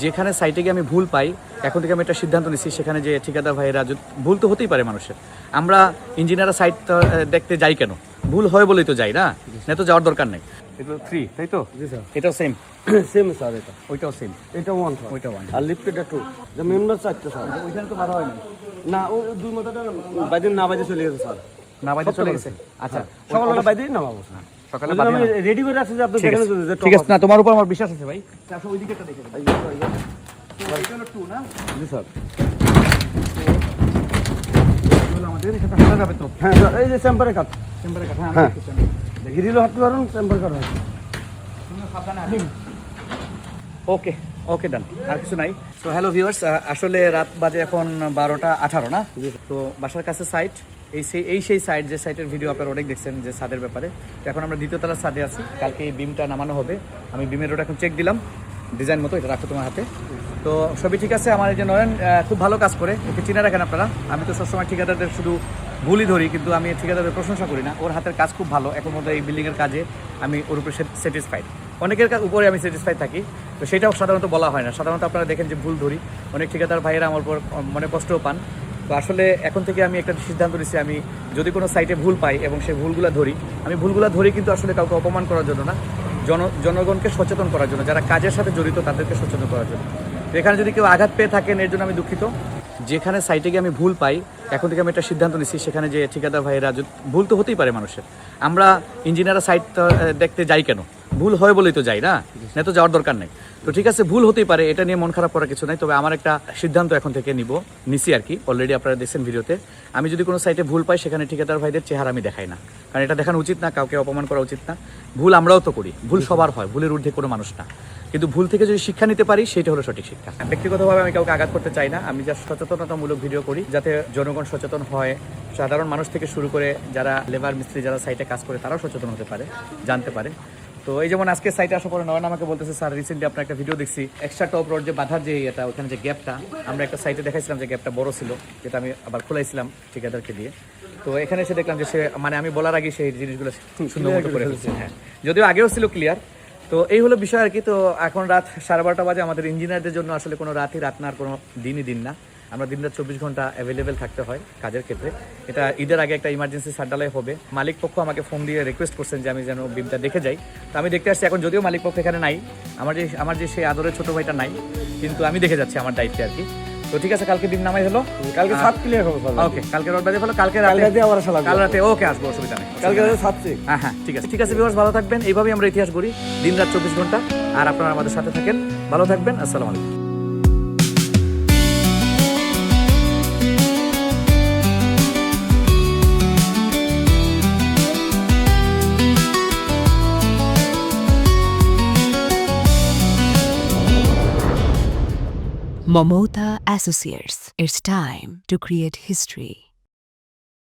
যেখানে সাইটে গিয়ে আমি ভুল পাই, এখন থেকে আমি একটা সিদ্ধান্ত নিচ্ছি, সেখানে যে ঠিকাদার ভাইয়েরা ভুল তো হতেই পারে মানুষের। আমরা ইঞ্জিনিয়াররা সাইট দেখতে যাই কেন? ভুল হয় বলেই তো যাই না, না তো যাওয়ার দরকার নেই। এগুলো 3 তাই তো? জি স্যার। এটাও সেম? সেম স্যার, এটা ওইটাও সেম? এটা 1 স্যার, ওইটা 1। আর লিফট এটা 2, যে মেম্বার 4টা স্যার। ওইখানে তো বাধা হয় না? না, ও দুই মাথাটা বাইরে না বাইরে চলে গেছে স্যার। না বাইরে চলে গেছে? আচ্ছা, সকালবেলা বাইরে নামাবো স্যার। সকালে আমি রেডি করে রাখছি যে আপনি দেখেন যে ঠিক আছে, না তোমার উপর আমার বিশ্বাস আছে ভাই। আসো ওই দিকেটা দেখে ভাই। এটা হলো 2 না? জি স্যার। এগুলো আমাদের এটা হাঁটা যাবে তো? হ্যাঁ স্যার, এই যে চেম্বারে কাট, চেম্বারে কাটা। হ্যাঁ গিরিলও হাঁটতে পারুন, চেম্বার কাট হয়। ওকে ওকে, ডান, আর কিছু নাই। তো হ্যালো ভিউয়ার্স, আসলে রাত বাজে এখন 12:18 না? তো বাসার কাছে সাইট, সেই সাইট, যে সাইটের ভিডিও আপনারা অনেক দেখছেন যে ছাদের ব্যাপারে। তো এখন আমরা দ্বিতীয় তলার ছাদে আছি, কালকে এই বিমটা নামানো হবে। আমি বিমের রোড এখন চেক দিলাম, ডিজাইন মতো, এটা রাখো তোমার হাতে। তো সবই ঠিক আছে। আমার এই যে নয়ন খুব ভালো কাজ করে, ওকে চিনে রাখেন আপনারা। আমি তো সবসময় ঠিকাদারদের শুধু ভুলই ধরি, কিন্তু আমি ঠিকাদারদের প্রশংসা করি না। ওর হাতের কাজ খুব ভালো, এখন মধ্যে এই বিল্ডিংয়ের কাজে আমি ওর উপরে স্যাটিসফাইড। অনেকের উপরে আমি স্যাটিসফাইড থাকি, তো সেটাও সাধারণত বলা হয় না। সাধারণত আপনারা দেখেন যে ভুল ধরি, অনেক ঠিকাদার ভাইয়েরা আমার উপর মনে কষ্টও পান। তো আসলে এখন থেকে আমি একটা সিদ্ধান্ত নিচ্ছি, আমি যদি কোনো সাইটে ভুল পাই এবং সেই ভুলগুলো ধরি, আমি ভুলগুলো ধরি কিন্তু আসলে কাউকে অপমান করার জন্য না, জনগণকে সচেতন করার জন্য, যারা কাজের সাথে জড়িত তাদেরকে সচেতন করার জন্য। তো এখানে যদি কেউ আঘাত পেয়ে থাকেন, এর জন্য আমি দুঃখিত। যেখানে সাইটে গিয়ে আমি ভুল পাই, এখন থেকে আমি একটা সিদ্ধান্ত নিচ্ছি, সেখানে যে ঠিকাদার ভাইয়েরা ভুল তো হতেই পারে মানুষের। আমরা ইঞ্জিনিয়াররা সাইট দেখতে যাই কেন? ভুল হয় বলেই তো যাই না, না তো যাওয়ার দরকার নেই। তো ঠিক আছে, ভুল হতেই পারে, এটা নিয়ে মন খারাপ করার কিছু নাই। তবে আমার একটা সিদ্ধান্ত এখন থেকে নিছি আর কি, অলরেডি আপনারা দেখছেন ভিডিওতে। আমি যদি কোনো সাইটে ভুল পাই, সেখানে ঠিকাদার ভাইদের চেহারা আমি দেখাই না, কারণ এটা দেখানো উচিত না, কাউকে অপমান করা উচিত না। ভুল আমরাও তো করি, ভুল সবার হয়, ভুলের ঊর্ধ্বে কোনো মানুষ না। কিন্তু ভুল থেকে যদি শিক্ষা নিতে পারি, সেটা হলো সঠিক শিক্ষা। ব্যক্তিগতভাবে আমি কাউকে আঘাত করতে চাই না, আমি যা সচেতনতামূলক ভিডিও করি, যাতে জনগণ সচেতন হয়, সাধারণ মানুষ থেকে শুরু করে যারা লেবার মিস্ত্রি, যারা সাইটে কাজ করে, তারাও সচেতন হতে পারে, জানতে পারে। তো এই যেমন আজকে সাইটে আসার পরে নয়ন আমাকে বলতেছে, স্যার রিসেন্টলি আপনার একটা ভিডিও দেখছি, এক্সট্রা টপ রোড যে বাঁধার যে এটা, ওখানে যে গ্যাপটা, আমরা একটা সাইটে দেখাইছিলাম যে গ্যাপটা বড় ছিল, যেটা আমি আবার খোলাইছিলাম ঠিকাদারকে দিয়ে। তো এখানে এসে দেখলাম যে সে, মানে আমি বলার আগে সেই জিনিসগুলো সুন্দর মতো করে ফেলছে। হ্যাঁ, যদিও আগেও ছিল ক্লিয়ার। তো এই হলো বিষয় আর কি। তো এখন রাত 12:30 বাজে। আমাদের ইঞ্জিনিয়ারদের জন্য আসলে কোনো রাতই রাত না, আর কোনো দিনই দিন না। আমরা দিনরাত 24 ঘন্টা অ্যাভেলেবেল থাকতে হয় কাজের ক্ষেত্রে। এটা ঈদের আগে একটা ইমার্জেন্সি সাড্ডালাই হবে। মালিক পক্ষ আমাকে ফোন দিয়ে রিকোয়েস্ট করছেন যে আমি যেন বিমটা দেখে যাই। তো আমি দেখতে আসছি। এখন যদিও মালিক পক্ষ এখানে নাই, আমার যে সেই আদরের ছোটো ভাইটা নাই, কিন্তু আমি দেখে যাচ্ছি আমার দায়িত্বে আর কি। তো ঠিক আছে, কালকে বিম নামাই হলো, কালকে সাত ক্লিয়ার হবে স্যার। ওকে, কালকে রোড বাজে হলো, কালকে রাতে কাল রাতে ওকে আসবো, অসুবিধা নেই। কালকে রাতে 7 হ্যাঁ ঠিক আছে ভিউয়ার্স, ভালো থাকবেন। এইভাবেই আমরা ইতিহাস গড়ি, দিন রাত 24 ঘন্টা। আর আপনারা আমাদের সাথে থাকেন, ভালো থাকবেন। আসসালামু আলাইকুম। Momota Associates. It's time to create history.